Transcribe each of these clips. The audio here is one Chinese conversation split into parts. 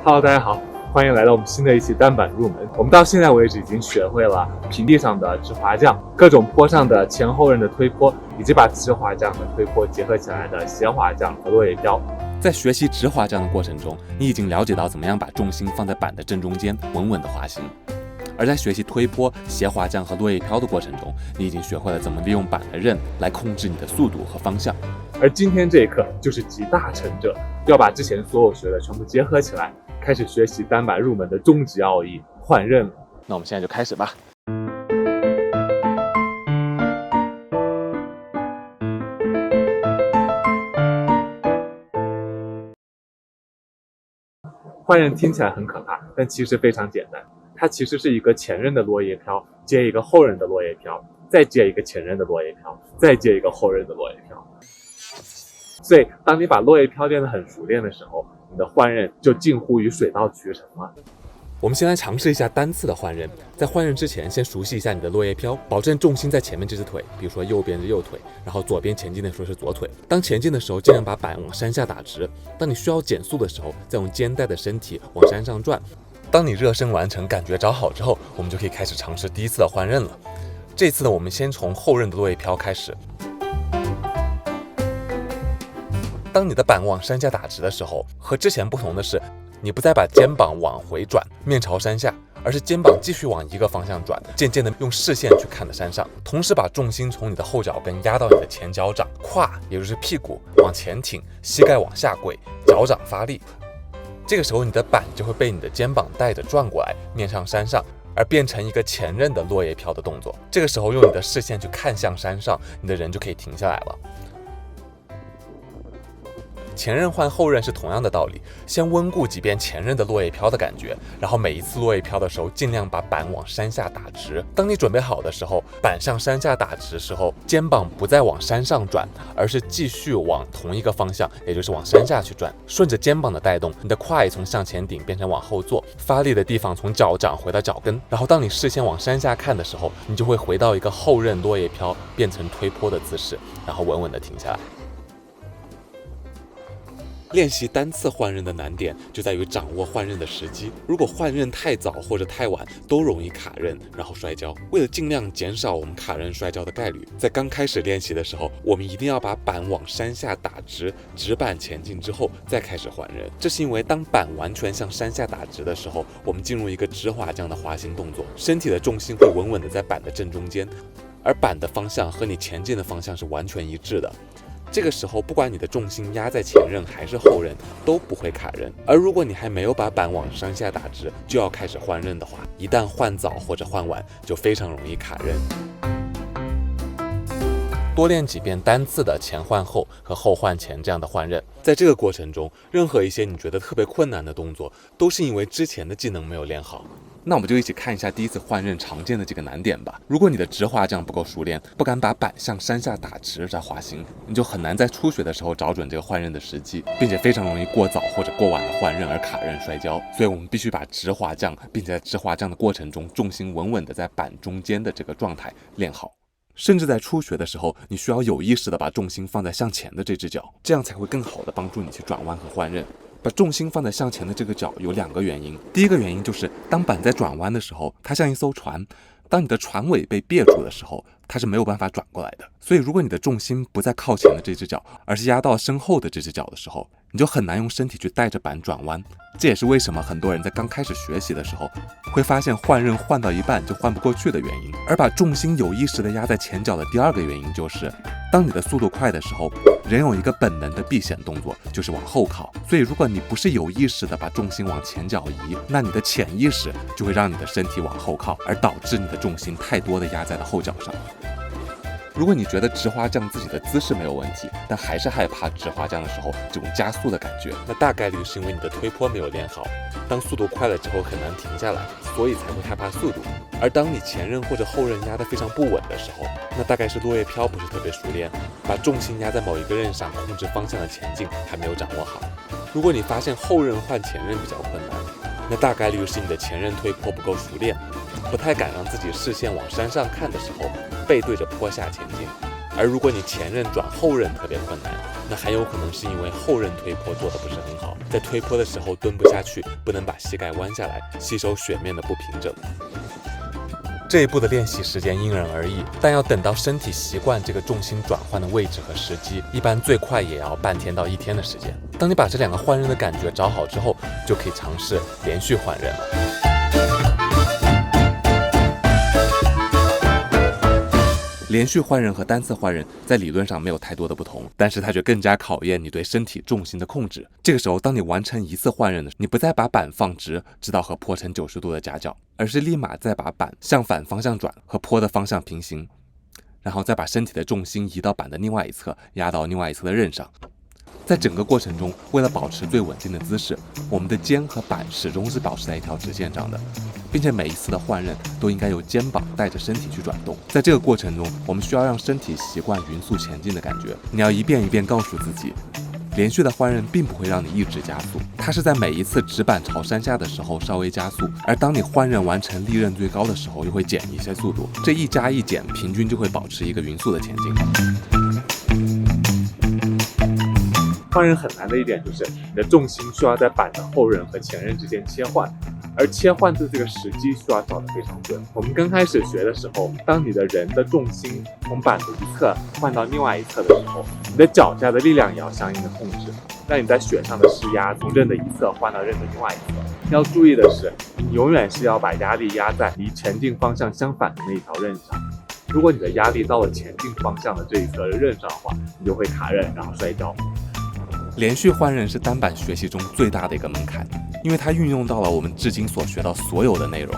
Hello， 大家好，欢迎来到我们新的一期单板入门。我们到现在为止已经学会了平地上的直滑降、各种坡上的前后刃的推坡，以及把直滑降和推坡结合起来的斜滑降和落叶飘。在学习直滑降的过程中，你已经了解到怎么样把重心放在板的正中间，稳稳的滑行。而在学习推坡、斜滑降和落叶飘的过程中，你已经学会了怎么利用板的刃来控制你的速度和方向。而今天这一课就是集大成者，要把之前所有学的全部结合起来，开始学习单板入门的终极奥义——换刃了。那我们现在就开始吧。换刃听起来很可怕，但其实非常简单。它其实是一个前刃的落叶飘，接一个后刃的落叶飘，再接一个前刃的落叶飘，再接一个后刃的落叶飘。所以，当你把落叶飘练得很熟练的时候，你的换刃就近乎于水到渠成了。我们先来尝试一下单次的换刃。在换刃之前，先熟悉一下你的落叶飘，保证重心在前面这只腿，比如说右边的右腿，然后左边前进的时候是左腿。当前进的时候，尽量把板往山下打直。当你需要减速的时候，再用肩带的身体往山上转。当你热身完成，感觉找好之后，我们就可以开始尝试第一次的换刃了。这次呢，我们先从后刃的落叶飘开始。当你的板往山下打直的时候，和之前不同的是，你不再把肩膀往回转，面朝山下，而是肩膀继续往一个方向转，渐渐的用视线去看着山上，同时把重心从你的后脚跟压到你的前脚掌，胯也就是屁股往前挺，膝盖往下跪，脚掌发力。这个时候你的板就会被你的肩膀带着转过来，面向山上，而变成一个前刃的落叶飘的动作。这个时候用你的视线去看向山上，你的人就可以停下来了。前刃换后刃是同样的道理，先温故几遍前刃的落叶飘的感觉，然后每一次落叶飘的时候，尽量把板往山下打直。当你准备好的时候，板向山下打直时候，肩膀不再往山上转，而是继续往同一个方向，也就是往山下去转。顺着肩膀的带动，你的胯也从向前顶变成往后坐，发力的地方从脚掌回到脚跟。然后当你视线往山下看的时候，你就会回到一个后刃落叶飘变成推坡的姿势，然后稳稳的停下来。练习单次换刃的难点就在于掌握换刃的时机，如果换刃太早或者太晚，都容易卡刃，然后摔跤。为了尽量减少我们卡刃摔跤的概率，在刚开始练习的时候，我们一定要把板往山下打直，直板前进之后再开始换刃。这是因为当板完全向山下打直的时候，我们进入一个直滑降的滑行动作，身体的重心会稳稳的在板的正中间，而板的方向和你前进的方向是完全一致的。这个时候，不管你的重心压在前刃还是后刃，都不会卡刃。而如果你还没有把板往山下打直，就要开始换刃的话，一旦换早或者换晚，就非常容易卡刃。多练几遍单次的前换后和后换前这样的换刃，在这个过程中，任何一些你觉得特别困难的动作，都是因为之前的技能没有练好。那我们就一起看一下第一次换刃常见的几个难点吧。如果你的直滑降不够熟练，不敢把板向山下打直再滑行，你就很难在初学的时候找准这个换刃的时机，并且非常容易过早或者过晚的换刃而卡刃摔跤。所以我们必须把直滑降，并且在直滑降的过程中，重心稳稳的在板中间的这个状态练好。甚至在初学的时候，你需要有意识的把重心放在向前的这只脚，这样才会更好的帮助你去转弯和换刃。把重心放在向前的这个脚有两个原因，第一个原因就是当板在转弯的时候，它像一艘船，当你的船尾被别住的时候，它是没有办法转过来的。所以如果你的重心不在靠前的这只脚，而是压到身后的这只脚的时候，你就很难用身体去带着板转弯。这也是为什么很多人在刚开始学习的时候，会发现换刃换到一半就换不过去的原因。而把重心有意识的压在前脚的第二个原因就是，当你的速度快的时候，人有一个本能的避险动作，就是往后靠。所以如果你不是有意识的把重心往前脚移，那你的潜意识就会让你的身体往后靠，而导致你的重心太多的压在了后脚上。如果你觉得直滑降自己的姿势没有问题，但还是害怕直滑降的时候这种加速的感觉，那大概率是因为你的推坡没有练好，当速度快了之后很难停下来，所以才会害怕速度。而当你前刃或者后刃压得非常不稳的时候，那大概是落叶飘不是特别熟练，把重心压在某一个刃上控制方向的前进还没有掌握好。如果你发现后刃换前刃比较困难，那大概率是你的前刃推坡不够熟练，不太敢让自己视线往山上看的时候背对着坡下前进。而如果你前刃转后刃特别困难，那很有可能是因为后刃推坡做得不是很好，在推坡的时候蹲不下去，不能把膝盖弯下来，吸收雪面的不平整。这一步的练习时间因人而异，但要等到身体习惯这个重心转换的位置和时机，一般最快也要半天到1天的时间。当你把这2个换刃的感觉找好之后，就可以尝试连续换刃了。连续换刃和单次换刃在理论上没有太多的不同，但是它却更加考验你对身体重心的控制。这个时候，当你完成1次换刃的时候，你不再把板放直，直到和坡成90度的夹角，而是立马再把板向反方向转，和坡的方向平行，然后再把身体的重心移到板的另外一侧，压到另外一侧的刃上。在整个过程中，为了保持最稳定的姿势，我们的肩和板始终是保持在一条直线上的，并且每一次的换刃都应该由肩膀带着身体去转动。在这个过程中，我们需要让身体习惯匀速前进的感觉。你要一遍一遍告诉自己，连续的换刃并不会让你一直加速，它是在每一次直板朝山下的时候稍微加速，而当你换刃完成利刃最高的时候，又会减一些速度。这一加一减，平均就会保持一个匀速的前进。换刃很难的一点就是你的重心需要在板的后刃和前刃之间切换，而切换的这个时机需要找得非常准。我们刚开始学的时候，当你的人的重心从板的一侧换到另外一侧的时候，你的脚下的力量也要相应的控制，让你在雪上的施压从刃的一侧换到刃的另外一侧。要注意的是，你永远是要把压力压在离前进方向相反的那一条刃上。如果你的压力到了前进方向的这一侧的刃上的话，你就会卡刃，然后摔跤。连续换刃是单板学习中最大的一个门槛，因为它运用到了我们至今所学到所有的内容，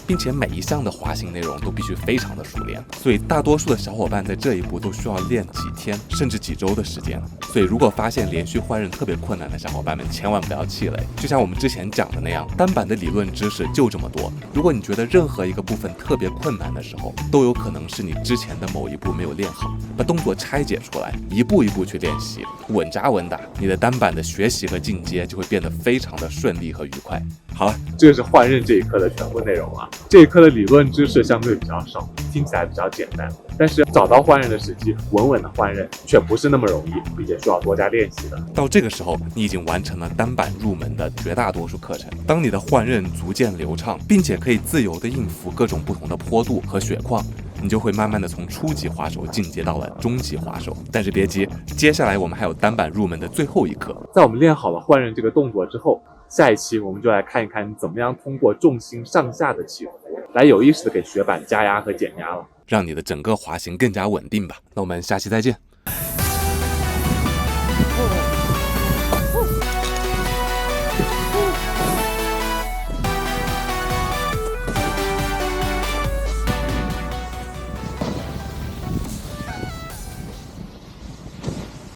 并且每一项的滑行内容都必须非常的熟练，所以大多数的小伙伴在这一步都需要练几天甚至几周的时间。所以如果发现连续换刃特别困难的小伙伴们，千万不要气馁。就像我们之前讲的那样，单板的理论知识就这么多，如果你觉得任何一个部分特别困难的时候，都有可能是你之前的某一步没有练好。把动作拆解出来，一步一步去练习，稳扎稳打，你的单板的学习和进阶就会变得非常的顺利和愉快。好了，这是换刃这一课的全部内容了。这一课的理论知识相对比较少，听起来比较简单，但是找到换刃的时机，稳稳的换刃却不是那么容易，并且需要多加练习的。到这个时候，你已经完成了单板入门的绝大多数课程。当你的换刃逐渐流畅，并且可以自由的应付各种不同的坡度和雪况，你就会慢慢的从初级滑手进阶到了中级滑手。但是别急，接下来我们还有单板入门的最后一课。在我们练好了换刃这个动作之后，下一期我们就来看一看怎么样通过重心上下的起伏，来有意识的给雪板加压和减压了，让你的整个滑行更加稳定吧。那我们下期再见。